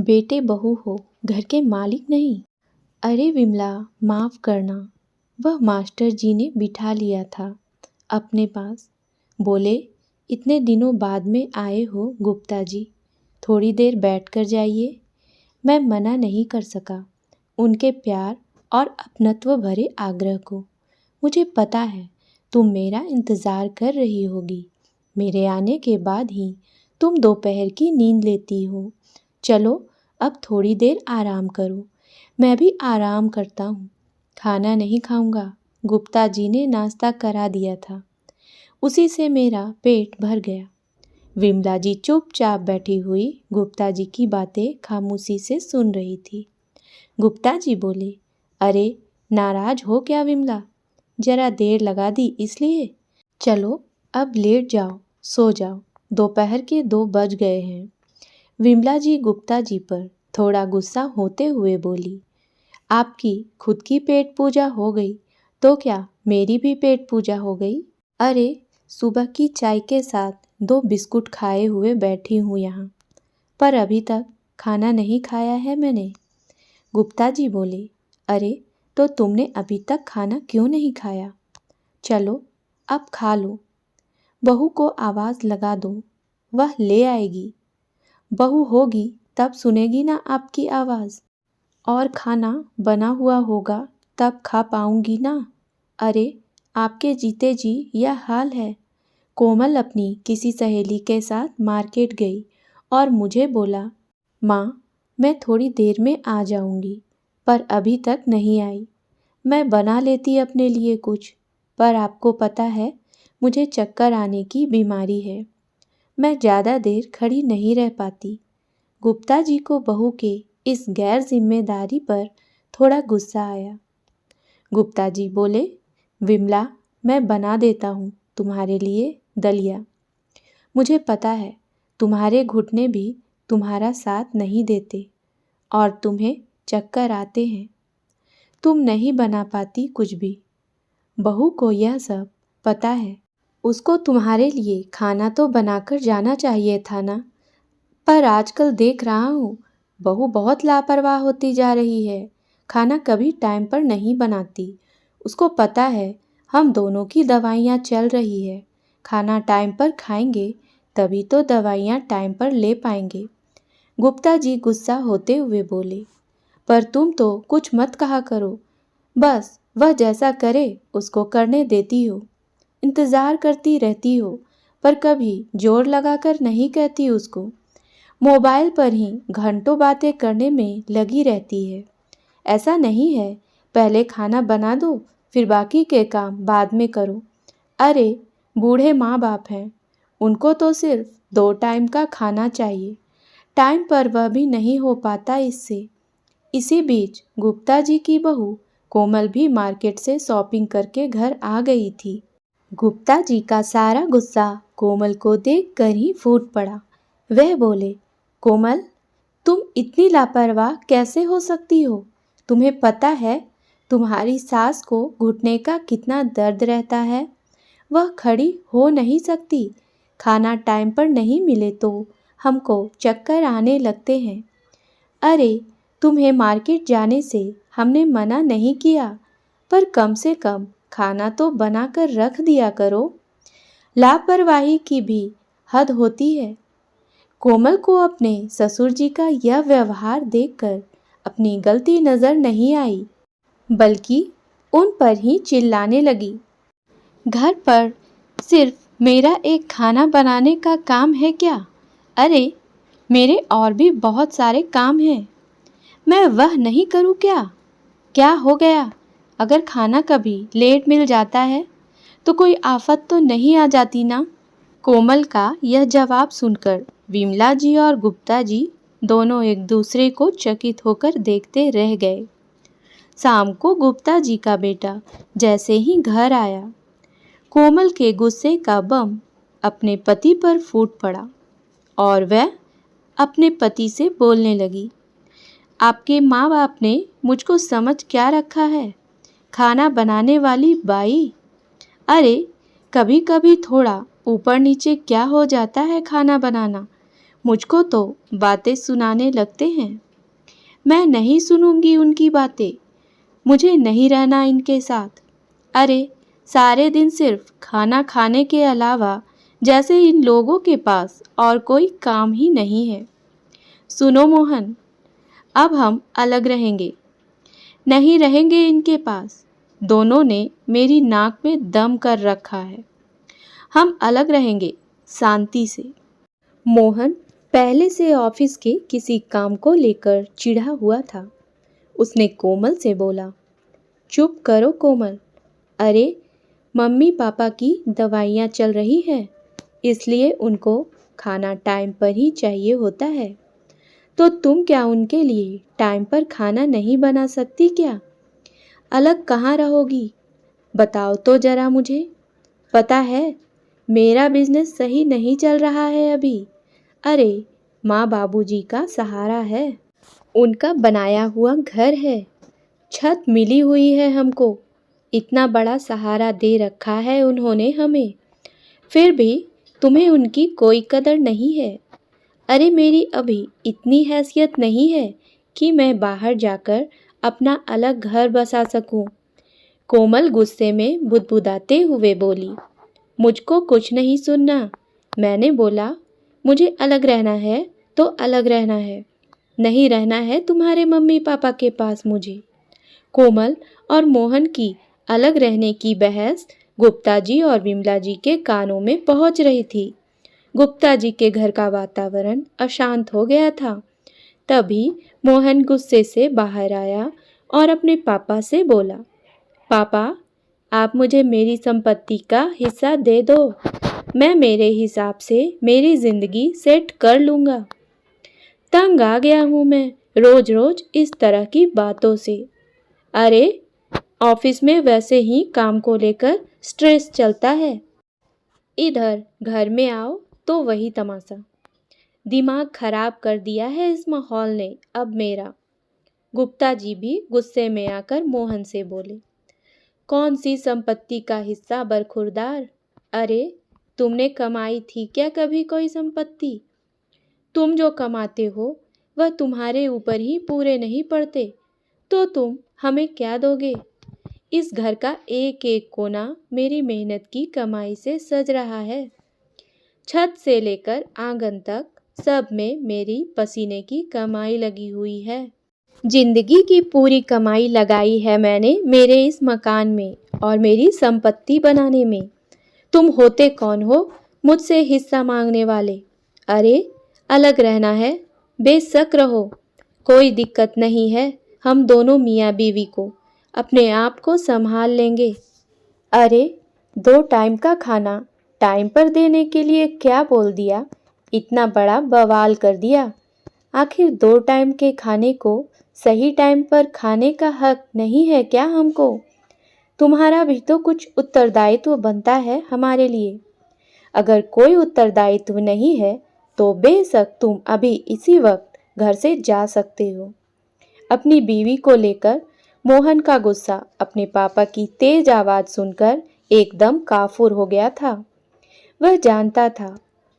बेटे बहू हो, घर के मालिक नहीं। अरे विमला, माफ़ करना। वह मास्टर जी ने बिठा लिया था अपने पास। बोले, इतने दिनों बाद में आए हो गुप्ता जी, थोड़ी देर बैठ कर जाइए। मैं मना नहीं कर सका उनके प्यार और अपनत्व भरे आग्रह को। मुझे पता है तुम मेरा इंतज़ार कर रही होगी। मेरे आने के बाद ही तुम दोपहर की नींद लेती हो। चलो अब थोड़ी देर आराम करो। मैं भी आराम करता हूँ। खाना नहीं खाऊंगा। गुप्ता जी ने नाश्ता करा दिया था, उसी से मेरा पेट भर गया। विमला जी चुपचाप बैठी हुई गुप्ता जी की बातें खामोशी से सुन रही थी। गुप्ता जी बोले, अरे नाराज हो क्या विमला? जरा देर लगा दी इसलिए? चलो अब लेट जाओ, सो जाओ। दोपहर के 2 बज गए हैं। विमला जी गुप्ता जी पर थोड़ा गुस्सा होते हुए बोली, आपकी खुद की पेट पूजा हो गई तो क्या मेरी भी पेट पूजा हो गई? अरे सुबह की चाय के साथ 2 बिस्कुट खाए हुए बैठी हूँ यहाँ, पर अभी तक खाना नहीं खाया है मैंने। गुप्ता जी बोले, अरे तो तुमने अभी तक खाना क्यों नहीं खाया? चलो अब खा लो। बहू को आवाज़ लगा दो, वह ले आएगी। बहू होगी तब सुनेगी ना आपकी आवाज़, और खाना बना हुआ होगा तब खा पाऊंगी ना। अरे आपके जीते जी यह हाल है। कोमल अपनी किसी सहेली के साथ मार्केट गई और मुझे बोला, माँ मैं थोड़ी देर में आ जाऊंगी, पर अभी तक नहीं आई। मैं बना लेती अपने लिए कुछ, पर आपको पता है मुझे चक्कर आने की बीमारी है। मैं ज़्यादा देर खड़ी नहीं रह पाती। गुप्ता जी को बहू के इस गैर जिम्मेदारी पर थोड़ा गुस्सा आया। गुप्ता जी बोले, विमला मैं बना देता हूँ तुम्हारे लिए दलिया। मुझे पता है तुम्हारे घुटने भी तुम्हारा साथ नहीं देते और तुम्हें चक्कर आते हैं। तुम नहीं बना पाती कुछ भी। बहू को यह सब पता है। उसको तुम्हारे लिए खाना तो बनाकर जाना चाहिए था ना। पर आजकल देख रहा हूँ बहू बहुत लापरवाह होती जा रही है। खाना कभी टाइम पर नहीं बनाती। उसको पता है हम दोनों की दवाइयाँ चल रही है। खाना टाइम पर खाएंगे तभी तो दवाइयाँ टाइम पर ले पाएंगे। गुप्ता जी गुस्सा होते हुए बोले, पर तुम तो कुछ मत कहा करो। बस वह जैसा करे उसको करने देती हो। इंतज़ार करती रहती हो, पर कभी जोर लगाकर नहीं कहती उसको। मोबाइल पर ही घंटों बातें करने में लगी रहती है। ऐसा नहीं है पहले खाना बना दो फिर बाकी के काम बाद में करो। अरे बूढ़े माँ बाप हैं, उनको तो सिर्फ 2 टाइम का खाना चाहिए। टाइम पर वह भी नहीं हो पाता इससे। इसी बीच गुप्ता जी की बहू कोमल भी मार्केट से शॉपिंग करके घर आ गई थी। गुप्ता जी का सारा गुस्सा कोमल को देखकर ही फूट पड़ा। वह बोले, कोमल तुम इतनी लापरवाह कैसे हो सकती हो? तुम्हें पता है तुम्हारी सास को घुटने का कितना दर्द रहता है। वह खड़ी हो नहीं सकती। खाना टाइम पर नहीं मिले तो हमको चक्कर आने लगते हैं। अरे तुम्हें मार्केट जाने से हमने मना नहीं किया, पर कम से कम खाना तो बनाकर रख दिया करो। लापरवाही की भी हद होती है। कोमल को अपने ससुर जी का यह व्यवहार देखकर अपनी गलती नज़र नहीं आई, बल्कि उन पर ही चिल्लाने लगी। घर पर सिर्फ मेरा एक खाना बनाने का काम है क्या? अरे मेरे और भी बहुत सारे काम हैं। मैं वह नहीं करूँ क्या? क्या हो गया? अगर खाना कभी लेट मिल जाता है तो कोई आफत तो नहीं आ जाती ना? कोमल का यह जवाब सुनकर विमला जी और गुप्ता जी दोनों एक दूसरे को चकित होकर देखते रह गए। शाम को गुप्ता जी का बेटा जैसे ही घर आया, कोमल के गुस्से का बम अपने पति पर फूट पड़ा और वह अपने पति से बोलने लगी, आपके माँ बाप ने मुझको समझ क्या रखा है? खाना बनाने वाली बाई? अरे कभी कभी थोड़ा ऊपर नीचे क्या हो जाता है खाना बनाना। मुझको तो बातें सुनाने लगते हैं। मैं नहीं सुनूंगी उनकी बातें। मुझे नहीं रहना इनके साथ। अरे, सारे दिन सिर्फ खाना खाने के अलावा जैसे इन लोगों के पास और कोई काम ही नहीं है। सुनो मोहन, अब हम अलग रहेंगे। नहीं रहेंगे इनके पास। दोनों ने मेरी नाक में दम कर रखा है। हम अलग रहेंगे, शांति से। मोहन पहले से ऑफिस के किसी काम को लेकर चिढ़ा हुआ था। उसने कोमल से बोला, चुप करो कोमल। अरे, मम्मी पापा की दवाइयाँ चल रही है, इसलिए उनको खाना टाइम पर ही चाहिए होता है। तो तुम क्या उनके लिए टाइम पर खाना नहीं बना सकती क्या? अलग कहाँ रहोगी? बताओ तो जरा मुझे। पता है, मेरा बिजनेस सही नहीं चल रहा है अभी। अरे, माँ बाबूजी का सहारा है। उनका बनाया हुआ घर है, छत मिली हुई है हमको। इतना बड़ा सहारा दे रखा है उन्होंने हमें। फिर भी तुम्हें उनकी कोई कदर नहीं है। अरे, मेरी अभी इतनी हैसियत नहीं है कि मैं बाहर जाकर अपना अलग घर बसा सकूं। कोमल गुस्से में बुदबुदाते हुए बोली, मुझको कुछ नहीं सुनना। मैंने बोला, मुझे अलग रहना है तो अलग रहना है। नहीं रहना है तुम्हारे मम्मी पापा के पास मुझे। कोमल और मोहन की अलग रहने की बहस गुप्ता जी और विमला जी के कानों में पहुंच रही थी। गुप्ता जी के घर का वातावरण अशांत हो गया था। तभी मोहन गुस्से से बाहर आया और अपने पापा से बोला, पापा, आप मुझे मेरी संपत्ति का हिस्सा दे दो। मैं मेरे हिसाब से मेरी जिंदगी सेट कर लूँगा। तंग आ गया हूँ मैं रोज रोज इस तरह की बातों से। अरे, ऑफिस में वैसे ही काम को लेकर स्ट्रेस चलता है, इधर घर में आओ तो वही तमाशा। दिमाग खराब कर दिया है इस माहौल ने अब मेरा। गुप्ता जी भी गुस्से में आकर मोहन से बोले, कौन सी संपत्ति का हिस्सा बरखुरदार? अरे, तुमने कमाई थी क्या कभी कोई संपत्ति? तुम जो कमाते हो वह तुम्हारे ऊपर ही पूरे नहीं पड़ते, तो तुम हमें क्या दोगे? इस घर का एक एक कोना मेरी मेहनत की कमाई से सज रहा है। छत से लेकर आंगन तक सब में मेरी पसीने की कमाई लगी हुई है। जिंदगी की पूरी कमाई लगाई है मैंने मेरे इस मकान में और मेरी संपत्ति बनाने में। तुम होते कौन हो मुझसे हिस्सा मांगने वाले? अरे, अलग रहना है, बेशक रहो, कोई दिक्कत नहीं है। हम दोनों मियाँ बीवी को अपने आप को संभाल लेंगे। अरे, 2 टाइम का खाना टाइम पर देने के लिए क्या बोल दिया? इतना बड़ा बवाल कर दिया। आखिर 2 टाइम के खाने को सही टाइम पर खाने का हक नहीं है क्या हमको? तुम्हारा भी तो कुछ उत्तरदायित्व बनता है हमारे लिए। अगर कोई उत्तरदायित्व नहीं है तो बेशक तुम अभी इसी वक्त घर से जा सकते हो। अपनी बीवी को लेकर मोहन का गुस्सा अपने पापा की तेज आवाज सुनकर एकदम काफुर हो गया था। वह जानता था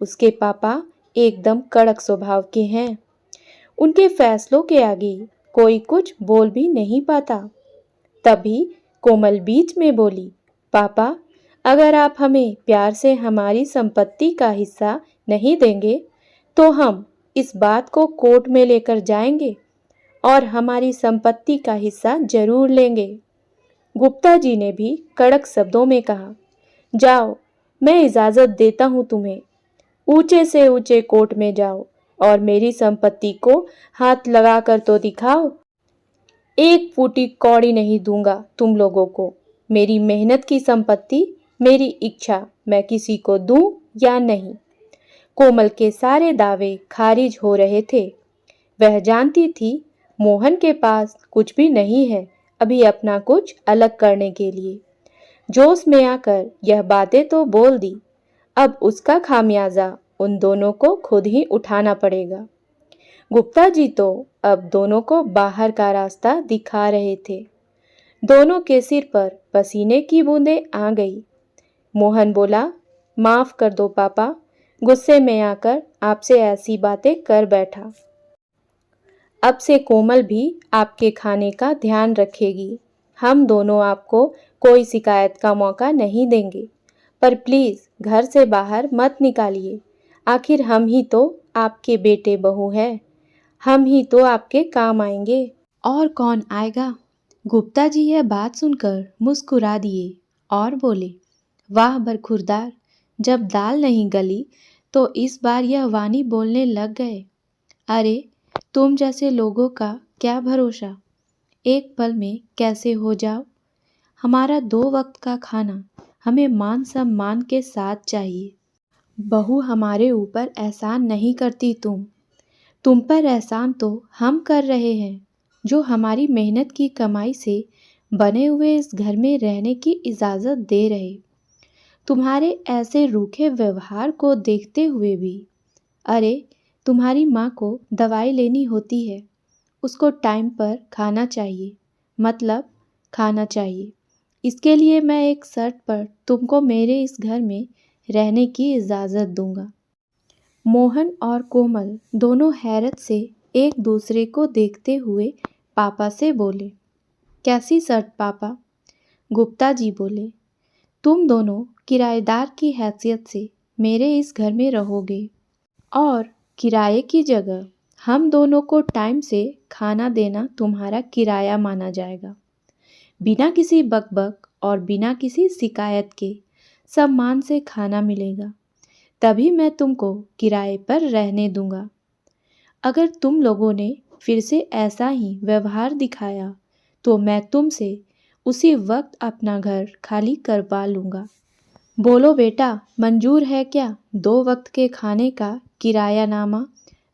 उसके पापा एकदम कड़क स्वभाव के हैं। उनके फैसलों के आगे कोई कुछ बोल भी नहीं पाता। तभी कोमल बीच में बोली, पापा, अगर आप हमें प्यार से हमारी संपत्ति का हिस्सा नहीं देंगे तो हम इस बात को कोर्ट में लेकर जाएंगे और हमारी संपत्ति का हिस्सा जरूर लेंगे। गुप्ता जी ने भी कड़क शब्दों में कहा, जाओ, मैं इजाज़त देता हूँ तुम्हें। ऊंचे से ऊंचे कोर्ट में जाओ और मेरी संपत्ति को हाथ लगाकर तो दिखाओ। 1 फूटी कौड़ी नहीं दूंगा तुम लोगों को। मेरी मेहनत की संपत्ति, मेरी इच्छा, मैं किसी को दूं या नहीं। कोमल के सारे दावे खारिज हो रहे थे। वह जानती थी मोहन के पास कुछ भी नहीं है अभी अपना कुछ अलग करने के लिए। जोश में आकर यह बातें तो बोल दी, अब उसका खामियाजा उन दोनों को खुद ही उठाना पड़ेगा। गुप्ता जी तो अब दोनों को बाहर का रास्ता दिखा रहे थे। दोनों के सिर पर पसीने की बूंदें आ गई। मोहन बोला, माफ कर दो पापा, गुस्से में आकर आपसे ऐसी बातें कर बैठा। अब से कोमल भी आपके खाने का ध्यान रखेगी। हम दोनों आपको कोई शिकायत का मौका नहीं देंगे, पर प्लीज़ घर से बाहर मत निकालिए। आखिर हम ही तो आपके बेटे बहू हैं, हम ही तो आपके काम आएंगे। और कौन आएगा? गुप्ता जी यह बात सुनकर मुस्कुरा दिए और बोले, वाह बरखुरदार, जब दाल नहीं गली तो इस बार यह वाणी बोलने लग गए। अरे तुम जैसे लोगों का क्या भरोसा, एक पल में कैसे हो जाओ। हमारा 2 वक्त का खाना हमें मान सम्मान के साथ चाहिए। बहू हमारे ऊपर एहसान नहीं करती तुम पर एहसान तो हम कर रहे हैं, जो हमारी मेहनत की कमाई से बने हुए इस घर में रहने की इजाज़त दे रहे। तुम्हारे ऐसे रूखे व्यवहार को देखते हुए भी, अरे तुम्हारी माँ को दवाई लेनी होती है, उसको टाइम पर खाना चाहिए, मतलब खाना चाहिए। इसके लिए मैं एक शर्त पर तुमको मेरे इस घर में रहने की इजाज़त दूंगा। मोहन और कोमल दोनों हैरत से एक दूसरे को देखते हुए पापा से बोले, कैसी शर्त पापा? गुप्ता जी बोले, तुम दोनों किराएदार की हैसियत से मेरे इस घर में रहोगे और किराए की जगह हम दोनों को टाइम से खाना देना तुम्हारा किराया माना जाएगा। बिना किसी बकबक और बिना किसी शिकायत के सम्मान से खाना मिलेगा, तभी मैं तुमको किराए पर रहने दूंगा। अगर तुम लोगों ने फिर से ऐसा ही व्यवहार दिखाया तो मैं तुमसे उसी वक्त अपना घर खाली करवा लूँगा। बोलो बेटा, मंजूर है क्या 2 वक्त के खाने का किरायानामा,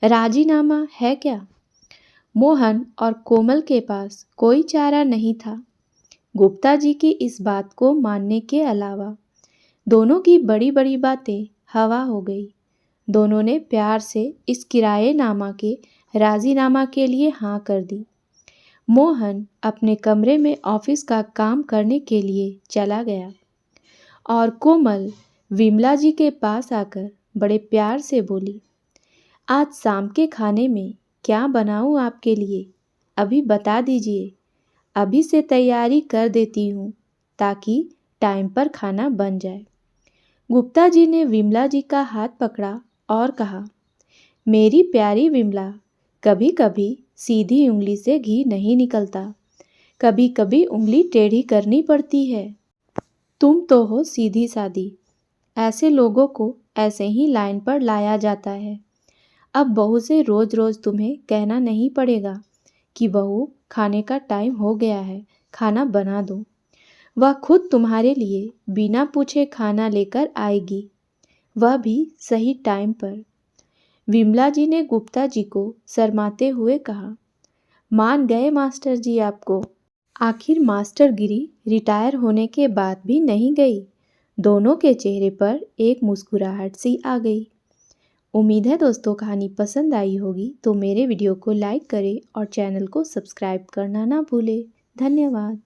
राजीनामा है क्या? मोहन और कोमल के पास कोई चारा नहीं था गुप्ता जी की इस बात को मानने के अलावा। दोनों की बड़ी बड़ी बातें हवा हो गई। दोनों ने प्यार से इस किराएनामा के राजीनामा के लिए हाँ कर दी। मोहन अपने कमरे में ऑफिस का काम करने के लिए चला गया और कोमल विमला जी के पास आकर बड़े प्यार से बोली, आज शाम के खाने में क्या बनाऊं आपके लिए? अभी बता दीजिए, अभी से तैयारी कर देती हूँ ताकि टाइम पर खाना बन जाए। गुप्ता जी ने विमला जी का हाथ पकड़ा और कहा, मेरी प्यारी विमला, कभी कभी सीधी उंगली से घी नहीं निकलता, कभी कभी उंगली टेढ़ी करनी पड़ती है। तुम तो हो सीधी सादी, ऐसे लोगों को ऐसे ही लाइन पर लाया जाता है। अब बहू से रोज रोज तुम्हें कहना नहीं पड़ेगा कि बहू खाने का टाइम हो गया है, खाना बना दो। वह खुद तुम्हारे लिए बिना पूछे खाना लेकर आएगी, वह भी सही टाइम पर। विमला जी ने गुप्ता जी को शर्माते हुए कहा, मान गए मास्टर जी आपको। आखिर मास्टरगिरी रिटायर होने के बाद भी नहीं गई। दोनों के चेहरे पर एक मुस्कुराहट सी आ गई। उम्मीद है दोस्तों कहानी पसंद आई होगी, तो मेरे वीडियो को लाइक करें और चैनल को सब्सक्राइब करना ना भूलें। धन्यवाद।